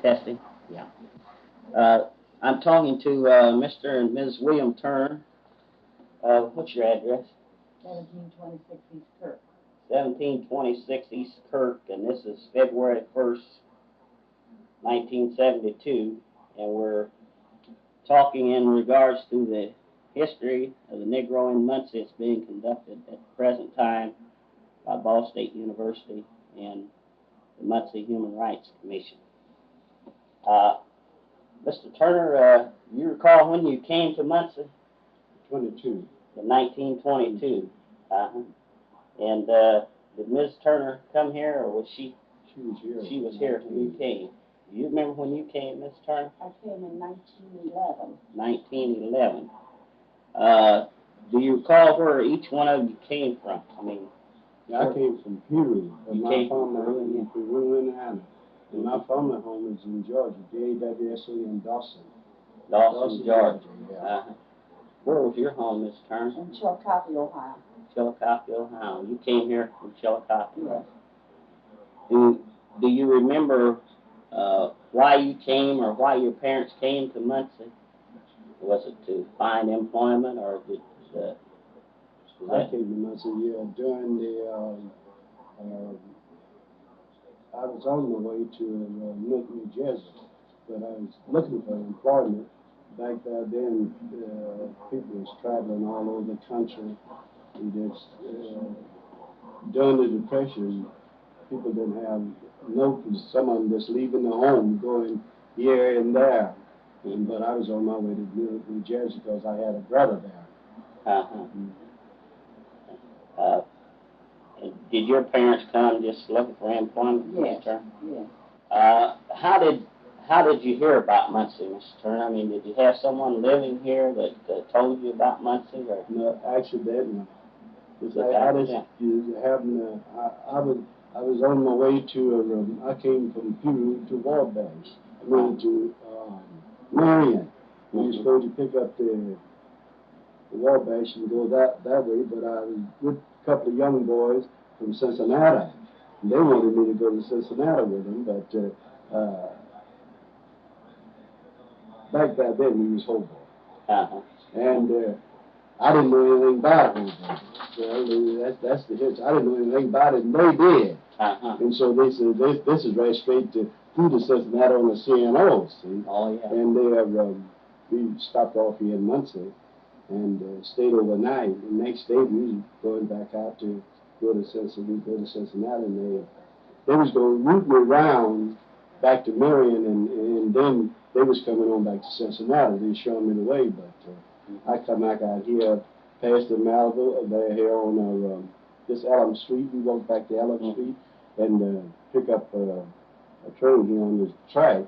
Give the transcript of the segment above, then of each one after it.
Testing? Yeah. I'm talking to Mr. and Ms. William Turner. What's your address? 1726 East Kirk. 1726 East Kirk, and this is February 1st, 1972, and we're talking in regards to the history of the Negro in Muncie. It's being conducted at the present time by Ball State University and the Muncie Human Rights Commission. Mr. Turner, you recall when you came to Muncie? 22. In 1922. And did Ms. Turner come here, or was she? She was here. She was here when you came. Do you remember when you came, Ms. Turner? I came in 1911. 1911. Do you recall where each one of you came from? I mean, I came from Peru. You My came from family Peru, in Peru, Indiana. And my family home is in Georgia, DAWSA in Dawson. Dawson, Georgia. Yeah. Where was your home, Ms. Turner? In Chillicothe, Ohio. Chillicothe, Ohio. You came here from Chillicothe. Yes. Do you remember why you came or why your parents came to Muncie? Was it to find employment, or did I came to Muncie during the I was on my way to New Jersey, but I was looking for employment. Back then, people was traveling all over the country. And it's, during the Depression, people didn't have no, some of them just leaving the home, going here and there. But I was on my way to New Jersey because I had a brother there. Did your parents come just looking for employment, Yes. Mr. Turner? Yes. How did you hear about Muncie, Mr. Turner? I mean, did you have someone living here that told you about Muncie, or? No, accidentally. I was on my way to, I came from Peru to Wabash. I mean to Marion. We were supposed to pick up the Wabash and go that way, but I was with a couple of young boys from Cincinnati. And they wanted me to go to Cincinnati with them, but back then we was hobo. And I didn't know anything about it. Well, that's the hitch. I didn't know anything about it, and they did. And so they said, this is right straight to Cincinnati on the CNO, see? Oh, yeah. And we stopped off here in Muncie and stayed overnight. The next day we was going back out to go to Cincinnati, and they was going to route me around back to Marion, and then they was coming on back to Cincinnati. They showing me the way, but I come back out here past the Malibu, they're here on this Elm Street. We walk back to Elm Street and pick up a train here on this track,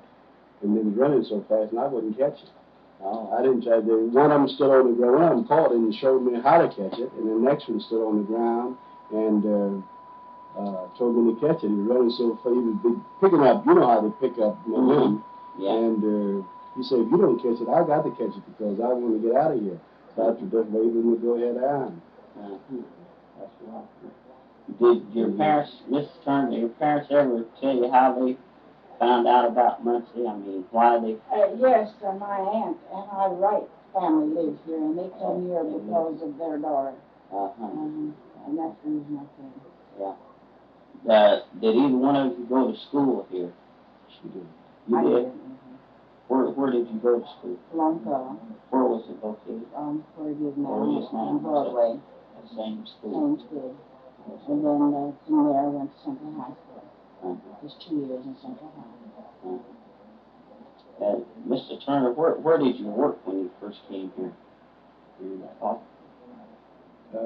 and they was running so fast, and I wouldn't catch it. I didn't try to. One of them stood on the ground. One of them caught it and showed me how to catch it, and the next one stood on the ground and told me to catch it. He was running so fast, he was picking up. You know how they pick up momentum. And he said, if you don't catch it, I got to catch it because I want to get out of here. So I just waved him to go ahead on. That's right. Did your parents, Mrs. Turner, did your parents ever tell you how they found out about Muncie? I mean, why they? Yes, my aunt and I Wright family lives here, and they come here because of their daughter. And that's the reason I came. Yeah. Did either one of you go to school here? She did. You did? Where did you go to school? Longfellow. Where was it located? Where it is now. Where it is now. On Broadway. The same school. Same school. And then from there I went to Central High School. Just 2 years in Central High. Mr. Turner, where did you work when you first came here? The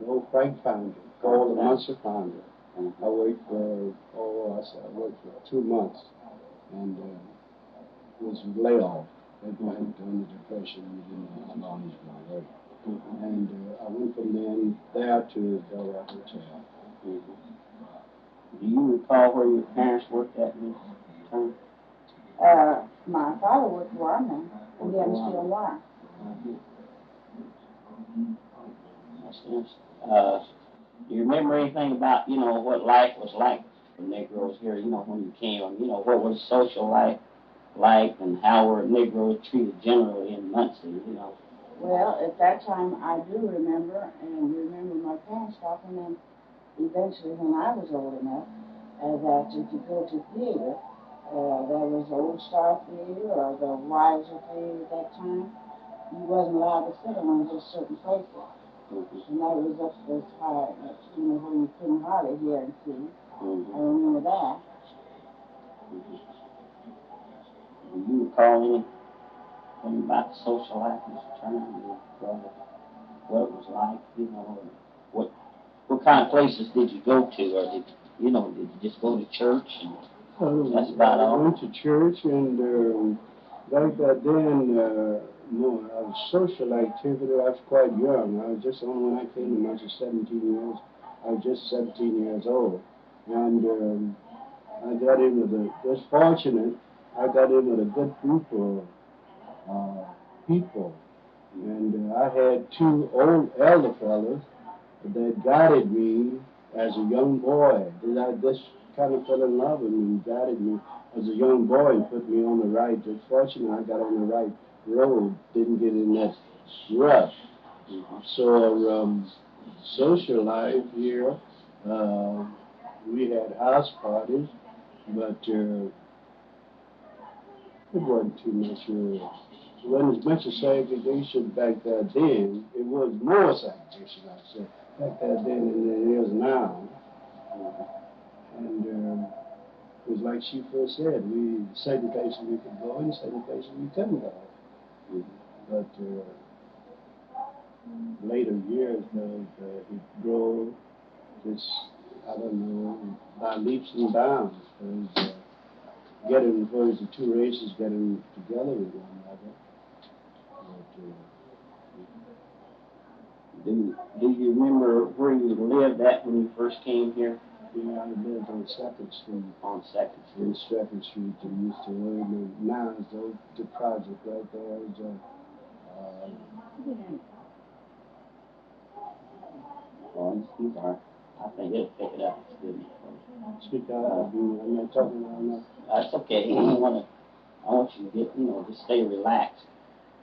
old Frank Foundry, called the Muncie Foundry. I worked for, I worked for 2 months, and it was a layoff. During the Depression, we didn't know how long he was going to work. And I went from there to the Delaware Hotel. Do you recall where your parents worked at, Ms. Turner? My father worked wireman, and then steel wire. Do you remember anything about, what life was like for Negroes here, when you came? What was social life like, and how were Negroes treated generally in Muncie, you know? Well, at that time, I do remember, and remember my parents talking, and eventually when I was old enough, that if you go to theater, there was the Old Star Theater or the Wiser Theater at that time, you wasn't allowed to sit on just certain places. And that was up as high, you know, where you couldn't hardly hear and see. I remember that. Do you recall anything about the social life, Mr. Turner, what it was like, you know, or what kind of places did you go to, or did you just go to church and that's about all? I went to church, and like that then, no, I was social activity. I was quite young. I was just when I came to Muncie, 17 years. I was just 17 years old, and I got in with just fortunate. I got in with a good group of people, and I had two elder fellows that guided me as a young boy. I just kind of fell in love with me, guided me as a young boy and put me on the right. Just fortunate I got on the right road, didn't get in that rut. So social life here, we had house parties, but it wasn't too much. It wasn't as much a segregation back there then. It was more segregation, I'd say, back there then than it is now. And it was like she first said, certain places we could go and certain places we couldn't go. But later years, it grew just, I don't know, by leaps and bounds. Getting the two races getting together with one another. Do you remember where you lived at when you first came here? Yeah, I lived on 2nd Street. On 2nd Street. 2nd Street, they used to live, and now it's the project right there. He's all right. I think he'll pick it up. It's good. Speak out. I'm not talking about that. That's okay. I want you to get, just stay relaxed.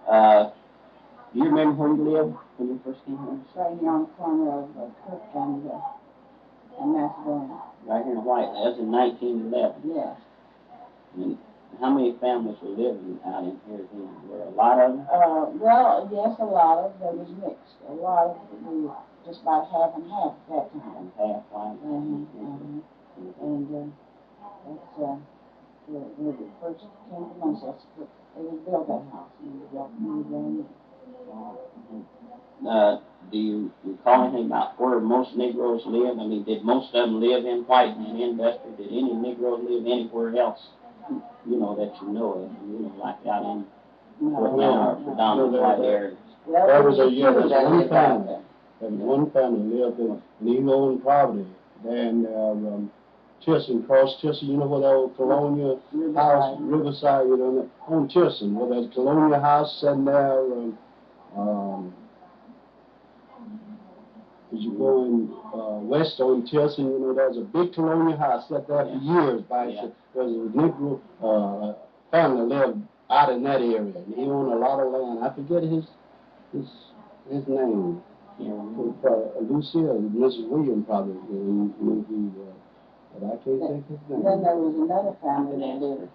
Do you remember where you lived when you first came here? It's right here on the corner of Cook and Macedonia. Right here in White. That was in 1911. Yes. And how many families were living out in here then? Were a lot of them? Well, yes, a lot of them. It was mixed. A lot of them, just about half and half at that time. Half, right? And that's where we first came to Muncie. They built that house. And we built it. Do you recall anything about where most Negroes live? I mean, did most of them live in White and Industry? Did any Negroes live anywhere else, that you know of? Like out in Fort Manor or predominantly white areas? Well, that was one family. There was one family lived in an owned property. And Tilson, cross Tilson, you know where that old colonial house, Riverside, on Tilson, where that colonial house sitting there. As you go in west on Tilson, there's a big colonial house set there for years. There's a Negro family lived out in that area, and he owned a lot of land. I forget his name. Lucille, Mrs. Williams probably knew who he was, but I can't think his name. Then there was another family that lived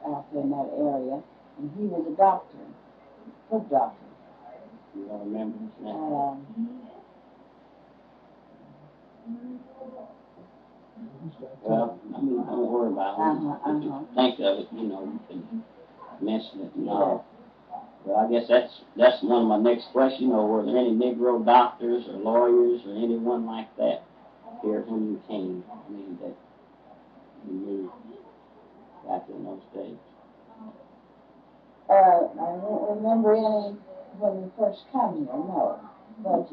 out there in that area, and he was a doctor, foot doctor. You don't remember his name? Well, don't worry about it. If you think of it, you can mention it and all. Well, I guess that's one of my next questions. Were there any Negro doctors or lawyers or anyone like that here when you came? I mean, that you knew back in those days. I don't remember any when we first come here, no. But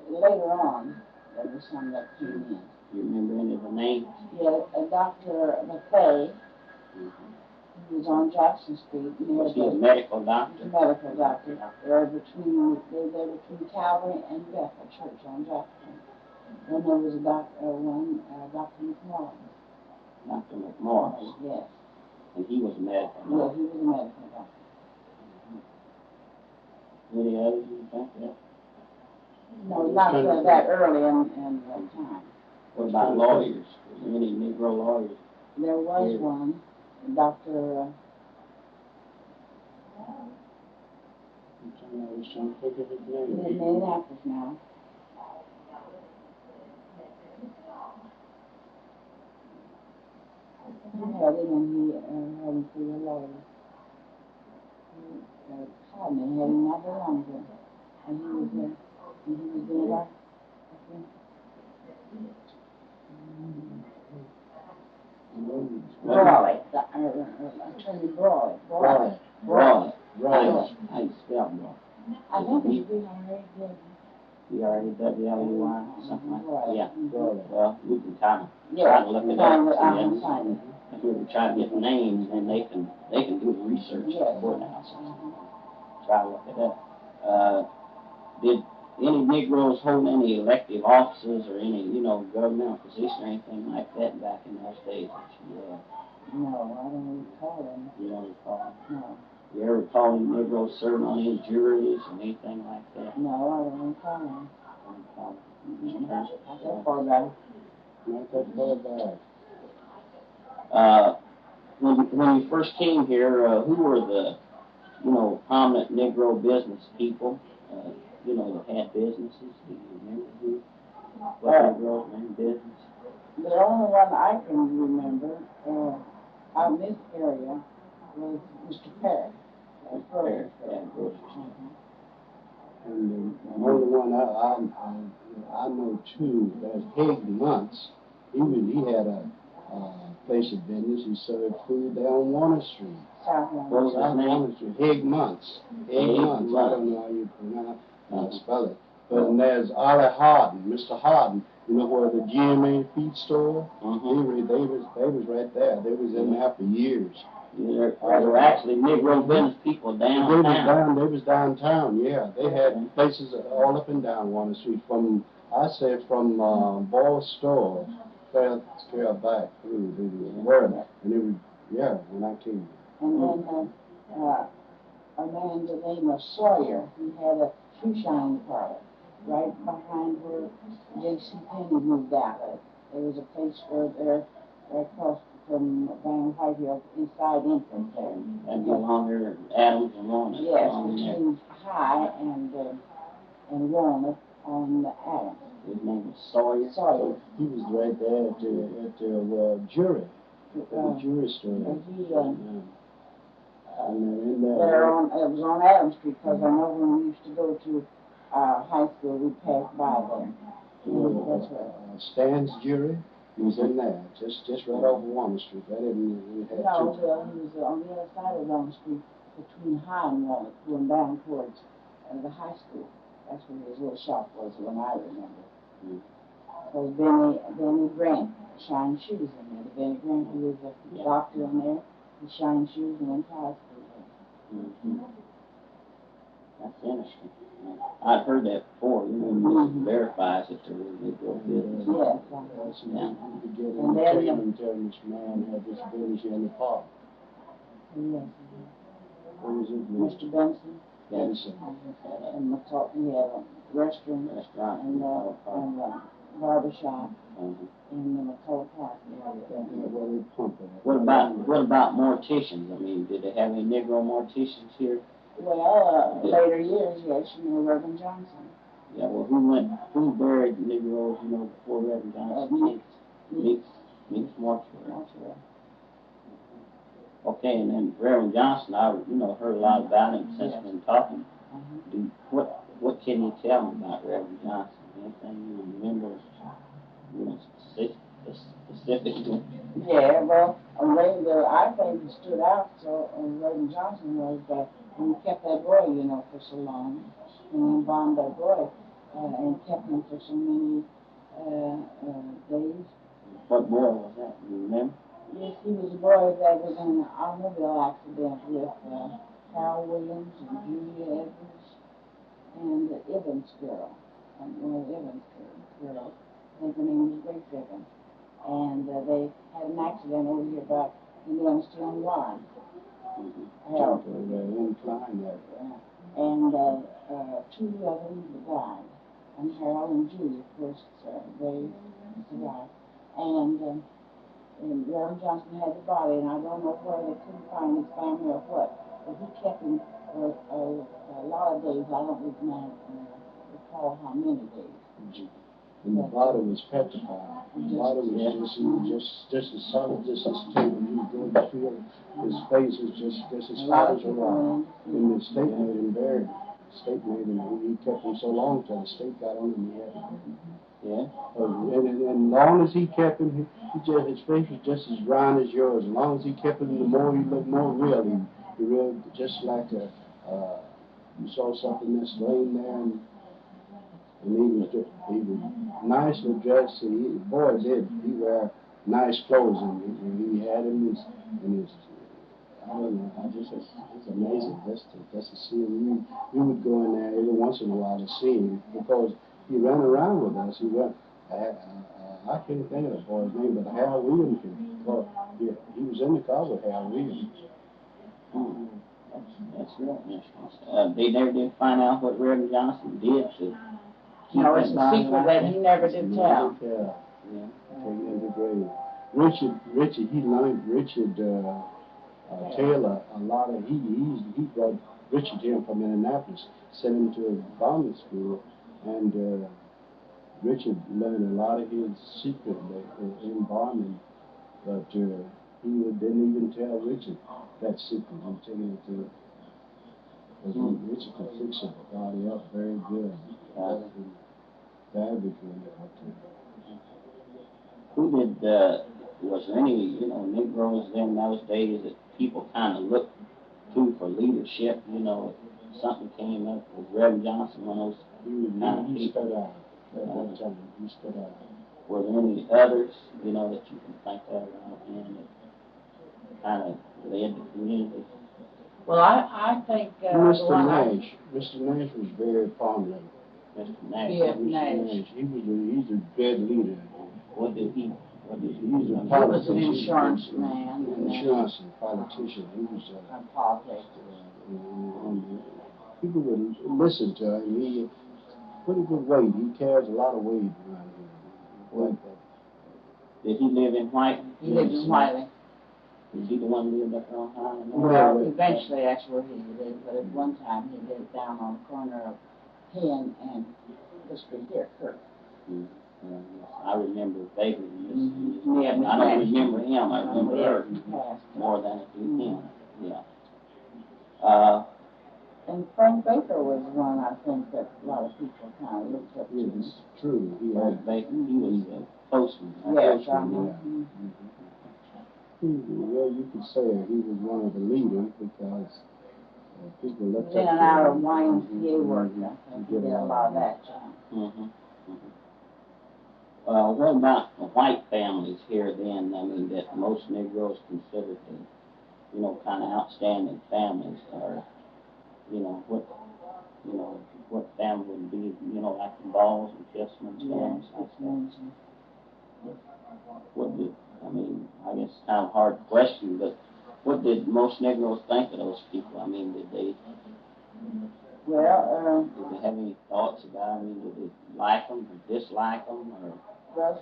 later on, there was some that came in. Do you remember any of the names? Yeah, Dr. McFay. He was on Jackson Street. Was he a medical doctor? A medical doctor. They were between Calvary and Bethel Church on Jackson. Then there was Dr. McMorris. Dr. McMorris. Yes. And he was a medical Yeah, doctor. he was a medical doctor. Any others you think that? No, not that early in the time. What about lawyers? Was there any Negro lawyers? There was Yeah. one, Dr. I was trying to think of his He's in name. Minneapolis now. He had him and he had him for a lawyer. Pardon me, had him not very long ago. And he was doing like, I think. Brawley, Attorney Brawley. Broad. Right. How you spell Broad? I think it's B-R-A-W. B-R-A-W-L-E-Y, something like that. Yeah. Right. Well, we can try to Yeah, look it I up. can find it. If we were trying to get names, then they can do the research Yes. for now. Try to look it up. Did any Negroes hold any elective offices or any, governmental position or anything like that back in those days? Yeah. No, I don't recall him. You don't recall? No. You ever recall any Negroes serving on any juries or anything like that? No, I don't recall him. Don't recall. Not that far back. Not that far back. When you first came here, who were the, prominent Negro business people, that had businesses? Do you remember what Negroes ran business? The only one I can remember out in this area was Mr. Perry. Fair, yeah, grocery store. And the only one I know too, that's Haig Muntz. He had a place of business. He served food there on Warner Street. South What was his South name? Warner Street. Haig Muntz. Haig Muntz. I don't know how you pronounce spell it. But and there's Ollie Harden, Mr. Harden. You know where the GMA feed store? Mm-hmm. They was right there. They was in there for years. There were actually Negro business people downtown. They was downtown, yeah. They had places all up and down Warner Street from Ball's store trail back through. They was where, and it was, when I came. And then a man the name of Sawyer, he had a shoe shining parlor right behind where J.C. Penney moved out. There was a place right across from Van Whitehill, inside entrance there. And along there, Adams and Walnut. Yes, between High and Walnut on the Adams. His name was Sawyer. Sawyer. He was right there at the jury. The jury store. And it was on Adams Street, because I know when we used to go to high school, we passed by there. That's right. Stan's jury was in there, just right over Warner Street. Right in we had no, well, he was on the other side of Adams Street, between High and Walnut, going down towards the high school. That's where his little shop was when I remember. Because Benny Grant shined shoes in there. Benny Grant, who was a doctor in there, he shined shoes and went to high school there. That's interesting. I've heard that before. This verifies that there was Negro business. Yes. And then tell this man had this business here in the park. Yes. What was it? Mr. Benson. Benson. And he had a restaurant and barber shop in the McCullough Park area. What about morticians? I mean, did they have any Negro morticians here? Well, later years, yes, Reverend Johnson. Yeah, well, who buried Negroes, before Reverend Johnson? Meeks Mortuary. Okay, and then Reverend Johnson, I heard a lot about him since we've been talking. What can you tell me about Reverend Johnson? Anything you remember, specifically? Yeah, well, I think he stood out. So Reverend Johnson was that when he kept that boy, for so long, and he embalmed that boy and kept him for so many days. What boy was that? Do you remember? Yes, he was a boy that was in an automobile accident with Carol Williams and Julia Edwards and the Evans girl. Evans girl. I think her name was Grace Evans. And they had an accident over here about and you understand why. Jump incline there. And two of them died. And Harold and Julie, of course, they survived. And Reverend Johnson had the body, and I don't know where they couldn't find his family or what, but he kept him for a lot of days. I don't recall how many days. And the body was petrified. The body was just as solid, just as stable. You go to feel his face was just as hard as a rock. And the state made him buried. The state made him. He kept him so long till the state got on him. He had to. Yeah. And long as he kept him, his face was just as round as yours. As long as he kept him, the more he looked more real. He real just like you saw something that's laying there, and he was nicely dressed. He wear nice clothes, and he had him in his. I don't know. It's amazing just to see him. We would go in there every once in a while to see him because he ran around with us. I can't think of the boy's name, but Hal Williams. He was in the car with Hal Williams. That's real interesting. They never did find out what Reverend Johnson did to. No, it's a secret that he never did tell. Yeah. Taken in the grave. Richard Taylor, a lot of he brought Richard here from Indianapolis, sent him to a bombing school, and Richard learned a lot of his secret in bombing, but he didn't even tell Richard that secret until Richard could fix the body up very good. Who did, was there any, Negroes in those days that people kind of looked to for leadership? If something came up with Reverend Johnson, one of those kind of people. He stood out. Were there any others, that you can think of that kind of led the community? Well, I think Mr. Nash was very prominent. Mr. Nash. Yeah, Nash. He's a good leader. What did he? He's a politician. politician. He was an insurance man. Insurance and politician. He was a politics. People would listen to him. He pretty good weight. He carries a lot of weight around here. Like that. Did he live in White? He lived in Whiteley. Was he the one who lived up there on Highland? Well, eventually that's where he lived, but at one time he lived down on the corner of Penn and the street here, Kirk. I remember vaguely. Yeah, I don't remember him. I remember her passed. more than I do him. Yeah. And Frank Baker was one I think that a lot of people kind of looked up to. Yeah, it's true. Frank Baker, he was a postman. Yes, Well, you could say he was one of the leaders because people looked up to him. In and out of YMCA work, I think he did a lot of that, John. What about the white families here then? I mean, that most Negroes considered the, kind of outstanding families are, what family would be, like the Balls and Kissman's families like that. What did, I guess it's kind of a hard question, but what did most Negroes think of those people? I mean, did they have any thoughts about them? Did they like them or dislike them, or was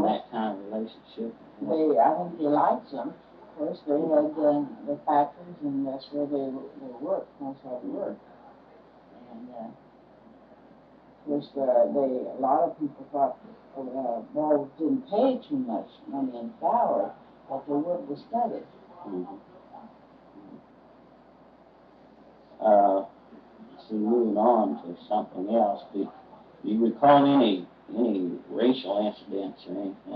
that kind of relationship? I think they liked them. Of course, they had the factories, and that's where they worked, most of them worked. And of course, a lot of people thought Balls didn't pay too much money in salary, but their work was studied. So moving on to something else, do you recall any racial incidents or anything, in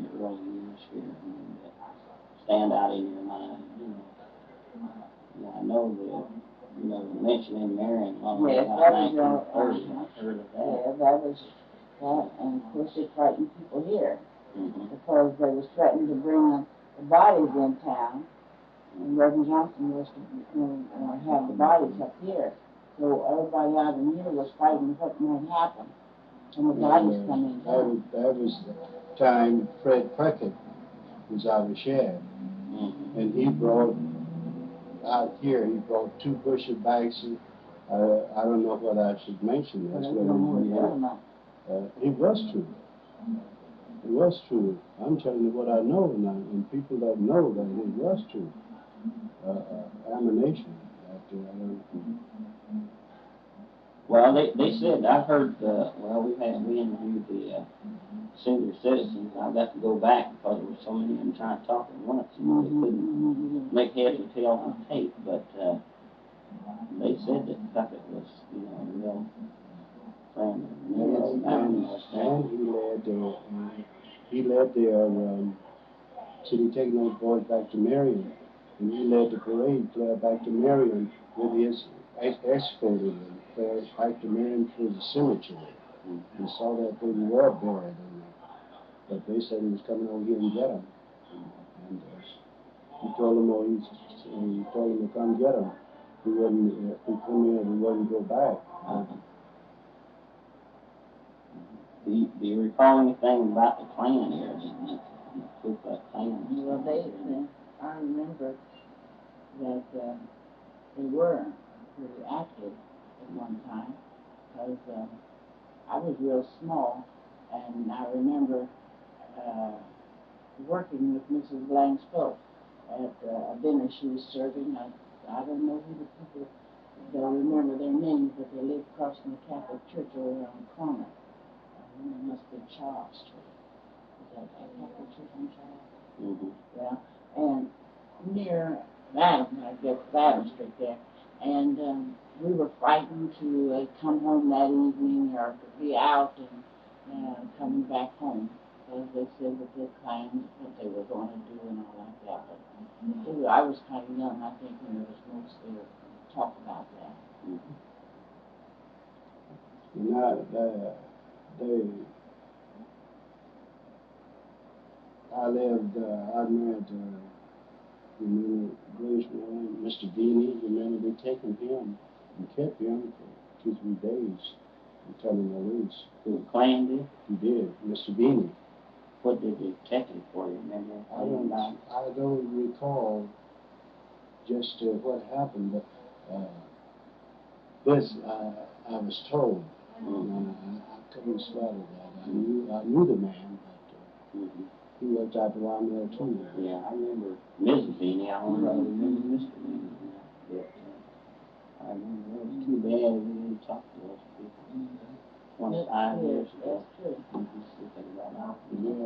your early years here that stand out in your mind? I know the mentioning Marion Long about 1930. I heard of that. Yeah, that was that, and of course they frightened people here because they was threatening to bring the bodies in town, and Reverend Johnson was to have the bodies up here. So everybody out in here was fighting what might happen when the bodies come in town. That was the time Fred Puckett was out of the shed. and he brought out here. He brought 2 bushel bags. I don't know what I should mention. That's what it was true. It was true. I'm telling you what I know now, and people that know that it was true. Ammunition. Well, they said, I heard, we interviewed the senior citizens. I got to go back because there were so many of them trying to talk at once, and they couldn't make heads or tail on tape, but they said that Puckett was, a real friend. And he led their city taking those boys back to Marion, and he led the parade back to Marion with his escorted them back to Marion through the cemetery. We saw that they were buried in there, but they said he was coming over here and get them. And he told them to come get them. He wouldn't. If he come in, he wouldn't go back. Do you recall anything about the Klan here? The Ku Klux Klan? Well, I remember that they were pretty active at one time, because I was real small, and I remember working with Mrs. Langspoke at a dinner she was serving. I don't know who the people, that I remember their names, but they lived across from the Catholic Church over around the corner. It must be Charles Street. Is that a Catholic Church on Charles? Mm-hmm. Yeah, and near Adam Street there. And we were frightened to come home that evening or to be out and coming back home, because they said that the Klan, what they were going to do and all like that. But I was kind of young, I think, when there was mostly talk about that. I met, remember, Mr. Beanie. Remember, they taken him and kept him for 2, 3 days until him release. The Klan did? He did, Mr. Beanie. What did they take him for? You remember? I don't recall just what happened, but this I was told. I couldn't swallow that. I knew the man, but he worked out around there too. Yeah, I remember Mrs. Beanie. I don't remember Mr. Beanie. But I remember it was too bad we didn't talk to those people. 25 years ago. That's true. Yeah.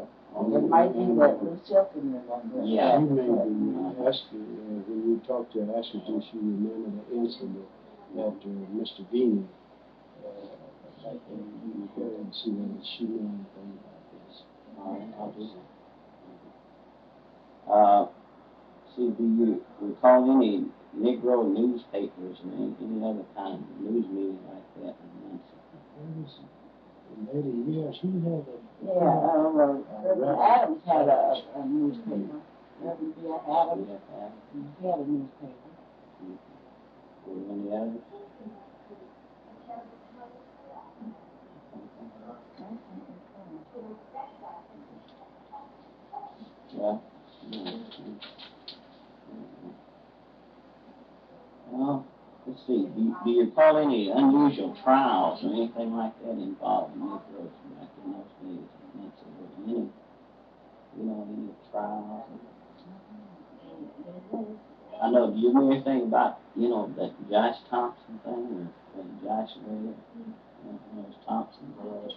It might be that Lucille can remember. Yeah. You may ask her, when you talk to her, ask her, did she remember the incident after Mr. Beanie? And see whether she knew anything about this. I'll do that. Do you recall any Negro newspapers or any other kind of news media like that in Muncie? Lady, yeah, she had a... Reverend Adams had a newspaper. Reverend Adams, he had a newspaper. Were there any others? Well, let's see. Do you recall any unusual trials or anything like that involving Negroes back in those days? Any trials? I know. Do you know anything about, that Josh Thompson thing or Josh Wade? Those Thompson boys.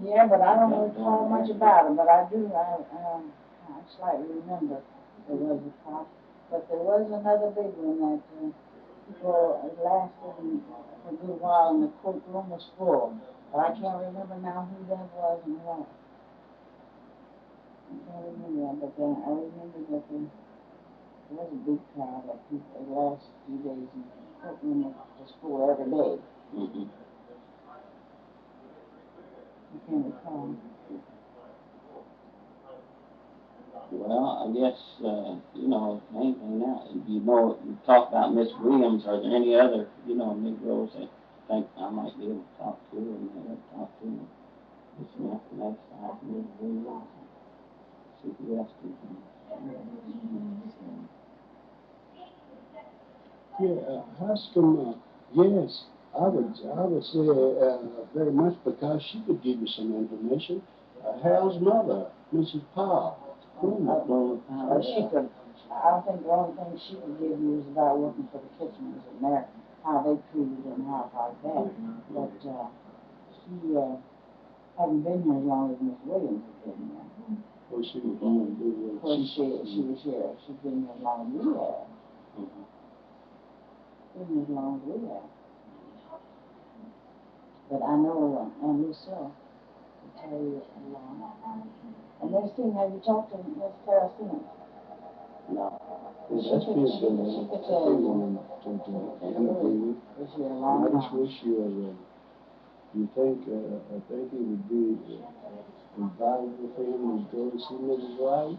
Yeah, but I don't recall much about him. But I do. I slightly remember there was a cop. But there was another big one that people lasted for a good while, and the courtroom was full. But I can't remember now who that was and what. I can't remember that, but then I remember that there was a big crowd of people the last few days, and the courtroom was full every day. I can't recall. Well, I guess, anything else. You talk about Miss Williams. Are there any other, Negroes that think I might be able to talk to and never talk to them? This next I can Miss Williams. See who else can. Yeah, Haskell, yes, I would say very much because she could give you some information. Hal's mother, Mrs. Powell. She could, I think the only thing she could give you is about working for the Kitcheners and their, how they treated and how like that. But, she, hadn't been here as long as Miss Williams had been here. Well, she was born. Well, she was here. She's been here as long as we have. Been here as long as we have. But I know, and Lucille can tell you a lot. And Miss King, have you talked to Miss Carol Simmons? No. That's been She could tell you. I just wish you think it would be valuable for him to go to see Mrs. Wright?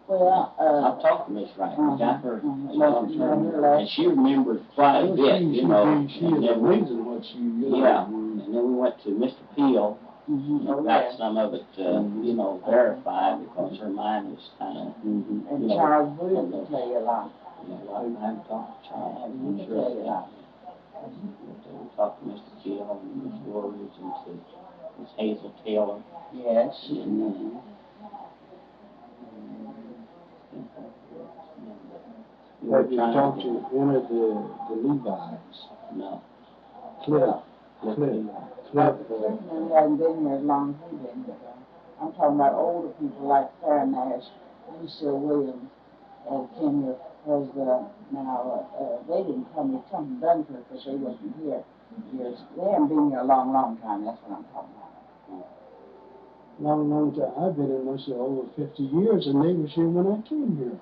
Well, I've talked to Miss Wright. We got her and she remembers quite a bit, you know. She is amazing what she, yeah. And then we went to Mr. Peel. Got some of it, you know, verified because her mind was kind of, and Charles Williams will tell you a lot. I haven't talked to Charles. He can tell you a lot. We talked to Mr. Keel and Miss Woolridge and to Miss Hazel Taylor. Yes. And, have you talked to any of the Levi's? No. Cliff. Clifton hasn't been here as long as we've been here. I'm talking about older people like Sarah Nash, Lucille Williams, and Kim here. Because now they didn't come. They come from Dunkirk because they wasn't here years. They haven't been here a long, long time. That's what I'm talking about. Long time. I've been in Muncie over 50 years, and they was here when I came here.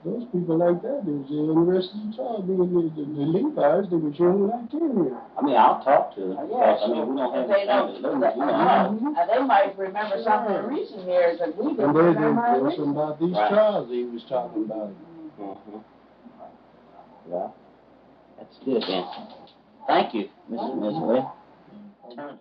Those people like that, they was interested in child. The Levi's, they was here when I came here. I mean, I'll talk to them. Yes, I mean, we don't have they anything to lose. they might remember something in recent years that we didn't And remember. there's some about these trials he was talking about. Well, that's good then. Thank you, Miss Lee.